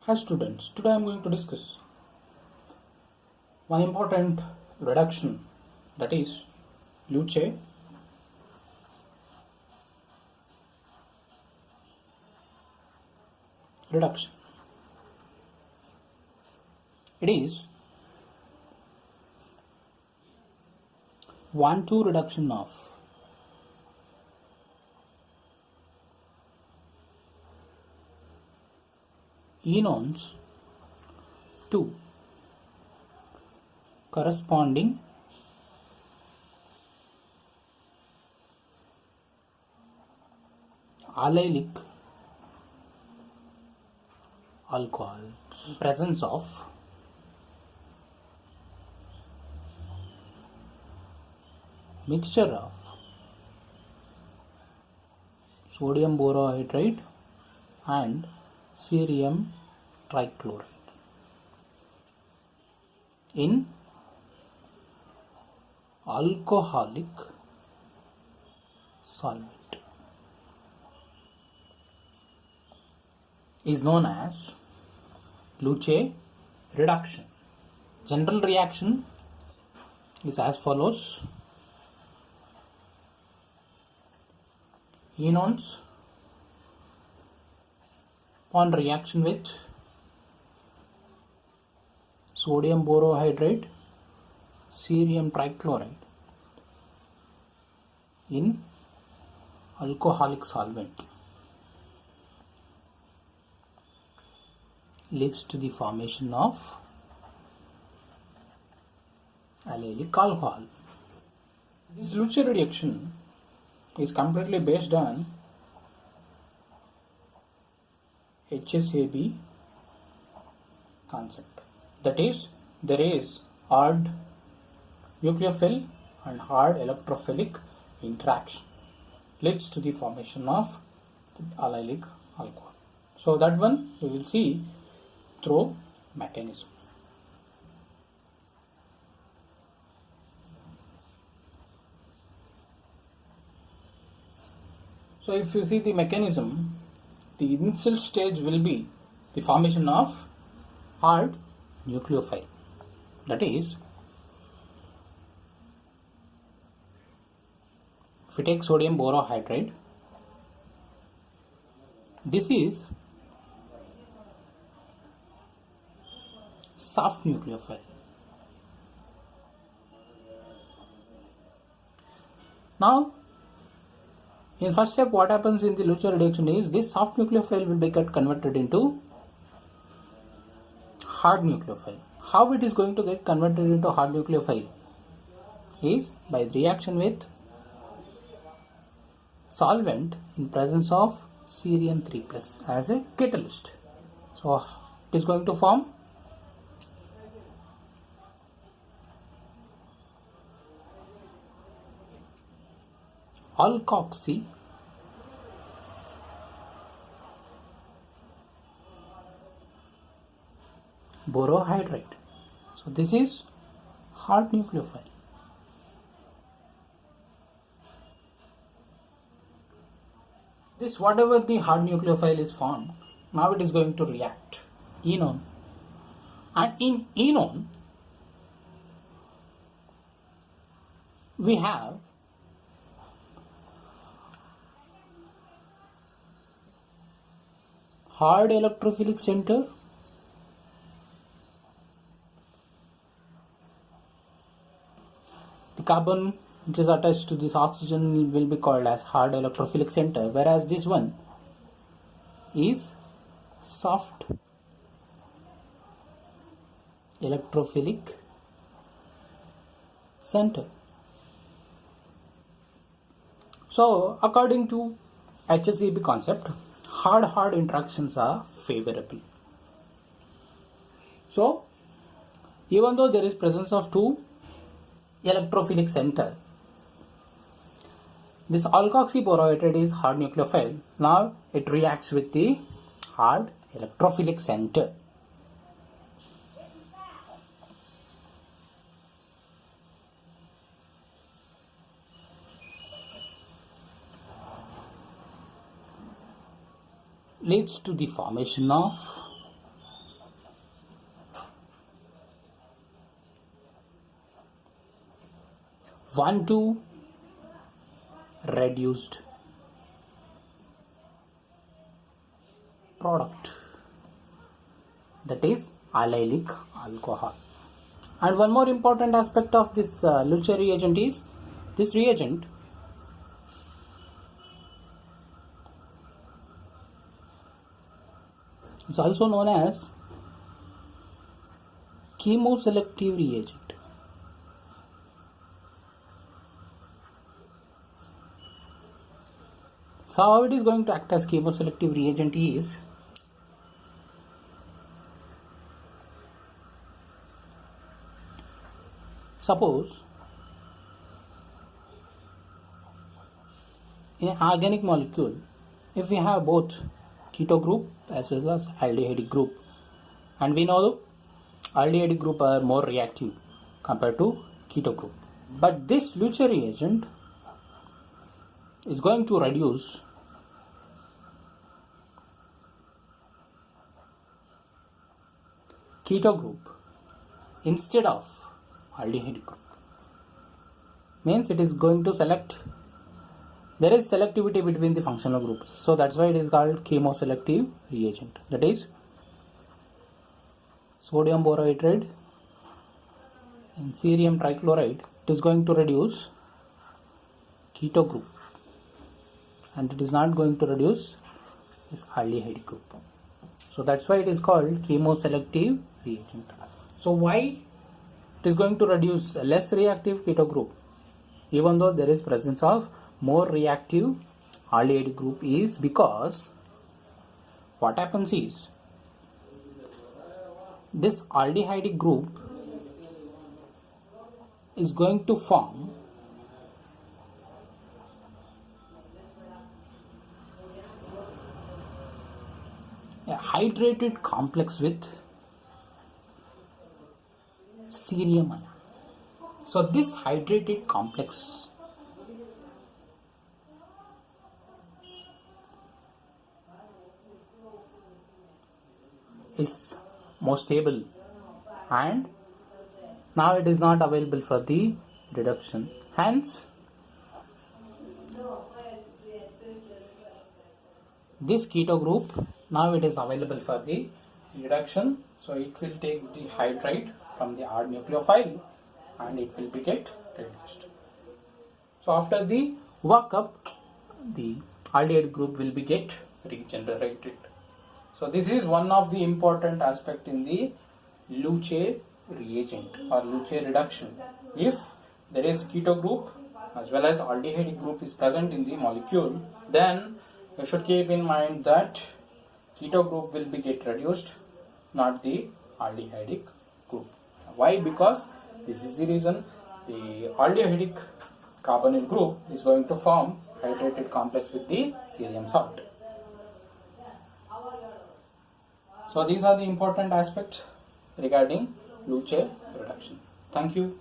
Hi students, today I am going to discuss one important reduction, that is Luce reduction. It is 1-2 reduction of enons to corresponding allylic alcohols in presence of mixture of sodium borohydride and cerium trichloride in alcoholic solvent is known as Luce reduction. General reaction is as follows. Enons upon reaction with sodium borohydride, cerium trichloride in alcoholic solvent leads to the formation of allylic alcohol. This Luce reaction is completely based on HSAB concept. That is, there is hard nucleophile and hard electrophilic interaction leads to the formation of allylic alcohol. So that one we will see through mechanism. So if you see the mechanism, the initial stage will be the formation of hard nucleophile. That is, if we take sodium borohydride, this is soft nucleophile. Now, in first step, what happens in the Luce reduction is this soft nucleophile will be get converted into hard nucleophile. How it is going to get converted into hard nucleophile is by the reaction with solvent in presence of cerium 3+ as a catalyst. So it is going to form alkoxy borohydride. So this is hard nucleophile. This whatever the hard nucleophile is formed, now it is going to react enon, and in enon we have hard electrophilic center the carbon which is attached to this oxygen will be called as hard electrophilic center, whereas this one is soft electrophilic center. So according to HSAB concept, hard interactions are favorable. So even though there is presence of two electrophilic center, this alkoxy borohydride is hard nucleophile. Now it reacts with the hard electrophilic center. Leads to the formation of 1 to reduced product, that is allylic alcohol. And one more important aspect of this Luce reagent is this reagent is also known as chemoselective reagent. So how it is going to act as chemoselective reagent is, suppose in an organic molecule, if we have both keto group as well as aldehydic group, and we know the aldehydic group are more reactive compared to keto group, but this Luce reagent is going to reduce keto group instead of aldehydic group. Means it is going to select, there is selectivity between the functional groups, so that's why it is called chemoselective reagent. That is sodium borohydride and cerium trichloride, it is going to reduce keto group and it is not going to reduce this aldehydic group. So that's why it is called chemoselective reagent. So why it is going to reduce a less reactive keto group even though there is presence of more reactive aldehydic group, is because what happens is this aldehydic group is going to form a hydrated complex with cerium ion. So this hydrated complex is more stable and now it is not available for the reduction. Hence, this keto group now it is available for the reduction. So it will take the hydride from the odd nucleophile and it will be get reduced. So after the workup, the aldehyde group will be get regenerated. So this is one of the important aspect in the Luce reagent or Luce reduction. If there is keto group as well as aldehyde group is present in the molecule, then you should keep in mind that keto group will be get reduced, not the aldehydic group. Why? Because this is the reason the aldehydic carbonyl group is going to form hydrated complex with the cerium salt. So these are the important aspects regarding Luce reduction. Thank you.